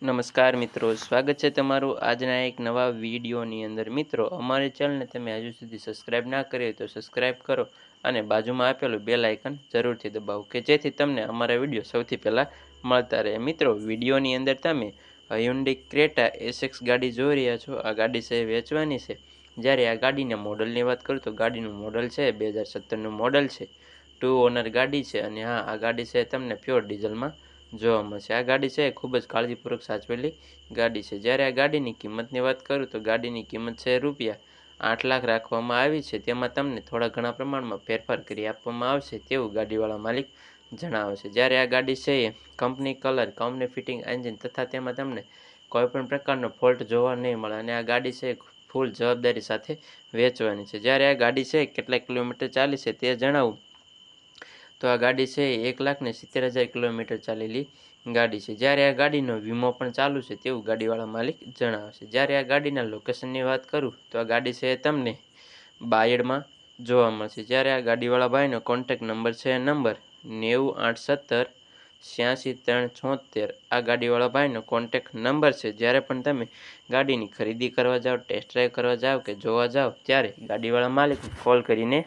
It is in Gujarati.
નમસ્કાર મિત્રો, સ્વાગત છે તમારું આજના એક નવા વિડીયોની અંદર. મિત્રો, અમારી ચેનલને તમે હજુ સુધી સબસ્ક્રાઇબ ના કરી હોય તો સબસ્ક્રાઇબ કરો અને બાજુમાં આપેલું બેલ આઇકન જરૂરથી દબાવો કે જેથી તમને અમારા વિડીયો સૌથી પહેલાં મળતા રહે. મિત્રો, વિડીયોની અંદર તમે હ્યુન્ડાઈ ક્રેટા એસએક્સ ગાડી જોઈ રહ્યા છો. આ ગાડી છે વેચવાની છે. જ્યારે આ ગાડીના મોડલની વાત કરું તો ગાડીનું મોડલ છે 2017નું મોડલ છે. 2 ઓનર ગાડી છે અને હા, આ ગાડી છે તમને પ્યોર ડીઝલમાં જોવા મળશે. આ ગાડી છે ખૂબ જ કાળજીપૂર્વક સાચવેલી ગાડી છે. જ્યારે આ ગાડીની કિંમતની વાત કરું તો ગાડીની કિંમત છે ₹8 લાખ રાખવામાં આવી છે. તેમાં તમને થોડા ઘણા પ્રમાણમાં ફેરફાર કરી આપવામાં આવશે તેવું ગાડીવાળા માલિક જણાવે છે. જ્યારે આ ગાડી છે એ company colour, company fitting engine તથા તેમાં તમને કોઈપણ પ્રકારનો ફોલ્ટ જોવા નહીં મળે અને આ ગાડી છે ફૂલ જવાબદારી સાથે વેચવાની છે. જ્યારે આ ગાડી છે કેટલા કિલોમીટર ચાલી છે તે જણાવું તો આ ગાડી છે 1,70,000 કિલોમીટર ચાલેલી ગાડી છે. જ્યારે આ ગાડીનો વીમો પણ ચાલુ છે તેવું ગાડીવાળા માલિક જણાવે છે. જ્યારે આ ગાડીના લોકેશનની વાત કરું તો આ ગાડી છે તમને બાયડમાં જોવા મળશે. જ્યારે આ ગાડીવાળા ભાઈનો કોન્ટેક્ટ નંબર છે નંબર 90,870,86,374. આ ગાડીવાળા ભાઈનો કોન્ટેક્ટ નંબર છે. જ્યારે પણ તમે ગાડીની ખરીદી કરવા જાઓ, ટેસ્ટ ડ્રાઈવ કરવા જાઓ કે જોવા જાઓ ત્યારે ગાડીવાળા માલિકને કોલ કરીને